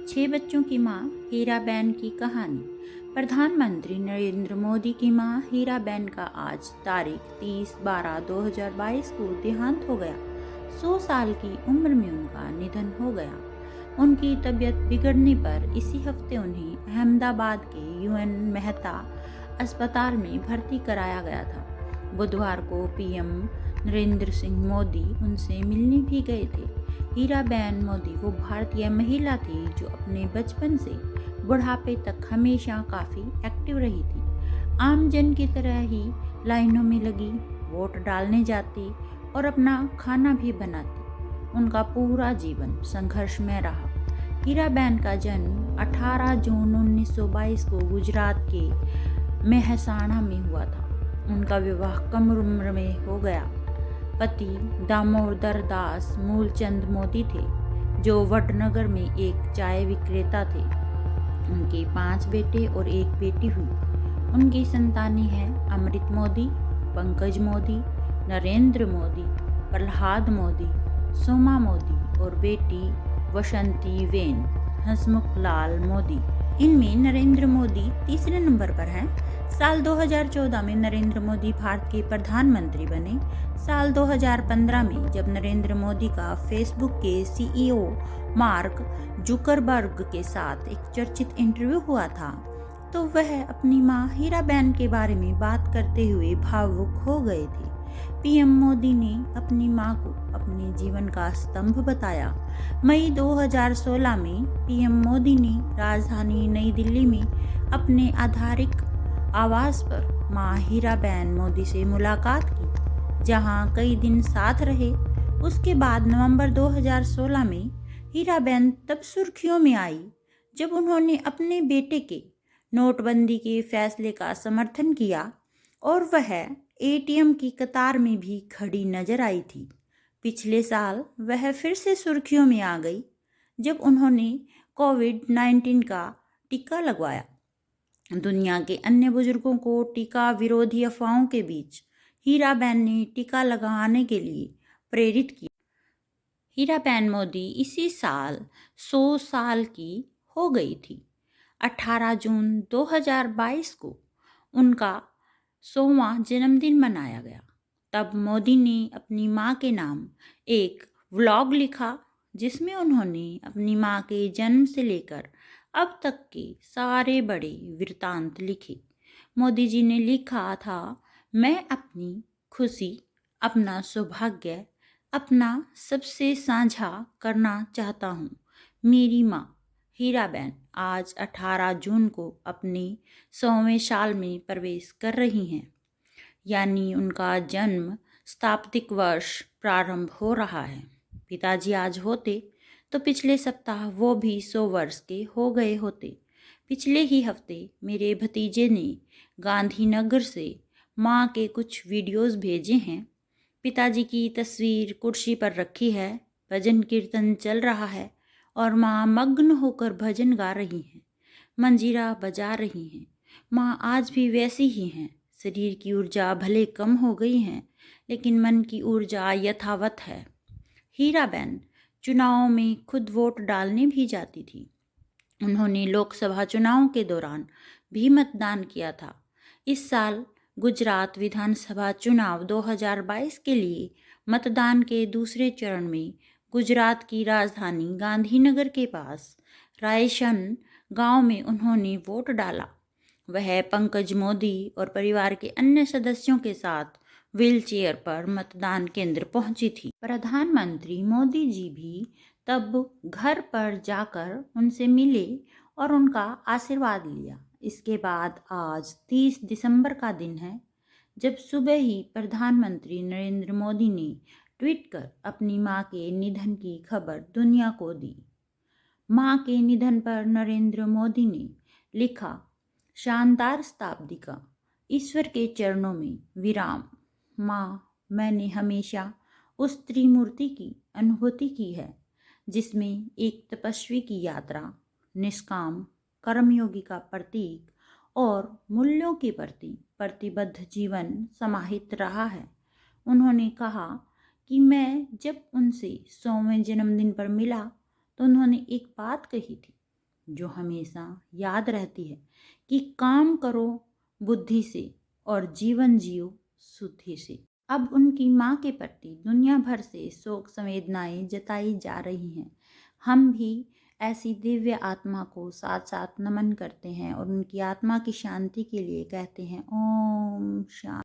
छह बच्चों की मां हीराबेन की कहानी। प्रधानमंत्री नरेंद्र मोदी की मां हीराबेन का आज तारीख 30/12/2022 को देहांत हो गया। 100 साल की उम्र में उनका निधन हो गया। उनकी तबीयत बिगड़ने पर इसी हफ्ते उन्हें अहमदाबाद के यूएन मेहता अस्पताल में भर्ती कराया गया था। बुधवार को पीएम नरेंद्र सिंह मोदी उनसे मिलने भी गए थे। हीराबेन मोदी वो भारतीय महिला थी जो अपने बचपन से बुढ़ापे तक हमेशा काफ़ी एक्टिव रही थी। आम जन की तरह ही लाइनों में लगी, वोट डालने जाती और अपना खाना भी बनाती। उनका पूरा जीवन संघर्षमय रहा। हीराबेन का जन्म 18 जून 1922 को गुजरात के मेहसाणा में हुआ था। उनका विवाह कम उम्र में हो गया। पति दामोदर दास मूलचंद मोदी थे, जो वडनगर में एक चाय विक्रेता थे। उनके 5 बेटे और 1 बेटी हुई। उनकी संतानें हैं अमृत मोदी, पंकज मोदी, नरेंद्र मोदी, प्रहलाद मोदी, सोमा मोदी और बेटी वसंती वेन हंसमुख लाल मोदी। इनमें नरेंद्र मोदी तीसरे नंबर पर हैं। साल 2014 में नरेंद्र मोदी भारत के प्रधानमंत्री बने। साल 2015 में जब नरेंद्र मोदी का फेसबुक के सीईओ मार्क जुकरबर्ग के साथ एक चर्चित इंटरव्यू हुआ था, तो वह अपनी मां हीराबेन के बारे में बात करते हुए भावुक हो गए थे। पीएम मोदी ने अपनी मां को अपने जीवन का स्तंभ बताया। मई 2016 में पीएम मोदी ने राजधानी नई दिल्ली में अपने आधिकारिक आवास पर मां हीराबेन मोदी से मुलाकात की, जहां कई दिन साथ रहे। उसके बाद नवंबर 2016 में हीराबेन तब सुर्खियों में आई जब उन्होंने अपने बेटे के नोटबंदी के फैसले का समर्थन किया और वह एटीएम की कतार में भी खड़ी नजर आई थी। पिछले साल वह फिर से सुर्खियों में आ गई जब उन्होंने कोविड-19 का टीका लगवाया। दुनिया के अन्य बुजुर्गों को टीका विरोधी अफवाहों के बीच हीराबेन ने टीका लगाने के लिए प्रेरित किया। हीराबेन मोदी इसी साल 100 साल की हो गई थी। 18 जून 2022 को उनका 100वां जन्मदिन मनाया गया। तब मोदी ने अपनी मां के नाम एक व्लॉग लिखा, जिसमें उन्होंने अपनी मां के जन्म से लेकर अब तक के सारे बड़े वृत्तांत लिखे। मोदी जी ने लिखा था, मैं अपनी खुशी, अपना सौभाग्य, अपना सबसे साझा करना चाहता हूँ। मेरी माँ हीराबेन आज 18 जून को अपने 100वें साल में प्रवेश कर रही हैं, यानी उनका जन्म शताब्दिक वर्ष प्रारंभ हो रहा है। पिताजी आज होते तो पिछले सप्ताह वो भी 100 वर्ष के हो गए होते। पिछले ही हफ्ते मेरे भतीजे ने गांधीनगर से माँ के कुछ वीडियोस भेजे हैं। पिताजी की तस्वीर कुर्सी पर रखी है, भजन कीर्तन चल रहा है और माँ मग्न होकर भजन गा रही हैं, मंजीरा बजा रही हैं। माँ आज भी वैसी ही हैं। शरीर की ऊर्जा भले कम हो गई है, लेकिन मन की ऊर्जा यथावत है। हीराबेन चुनावों में खुद वोट डालने भी जाती थी। उन्होंने लोकसभा चुनावों के दौरान भी मतदान किया था। इस साल गुजरात विधानसभा चुनाव 2022 के लिए मतदान के दूसरे चरण में गुजरात की राजधानी गांधीनगर के पास रायसन गांव में उन्होंने वोट डाला। वह पंकज मोदी और परिवार के अन्य सदस्यों के साथ व्हीलचेयर पर मतदान केंद्र पहुंची थी। प्रधानमंत्री मोदी जी भी तब घर पर जाकर उनसे मिले और उनका आशीर्वाद लिया। इसके बाद आज 30 दिसंबर का दिन है, जब सुबह ही प्रधानमंत्री नरेंद्र मोदी ने ट्वीट कर अपनी मां के निधन की खबर दुनिया को दी। मां के निधन पर नरेंद्र मोदी ने लिखा, शानदार शताब्दी का ईश्वर के चरणों में विराम। माँ, मैंने हमेशा उस त्रिमूर्ति की अनुभूति की है, जिसमें एक तपस्वी की यात्रा, निष्काम कर्मयोगी का प्रतीक और मूल्यों के प्रति प्रतिबद्ध जीवन समाहित रहा है। उन्होंने कहा कि मैं जब उनसे 100वें जन्मदिन पर मिला तो उन्होंने एक बात कही थी, जो हमेशा याद रहती है कि काम करो बुद्धि से और जीवन जियो शुद्धि से। अब उनकी मां के प्रति दुनिया भर से शोक संवेदनाएं जताई जा रही हैं। हम भी ऐसी दिव्य आत्मा को साथ साथ नमन करते हैं और उनकी आत्मा की शांति के लिए कहते हैं ओम शांति।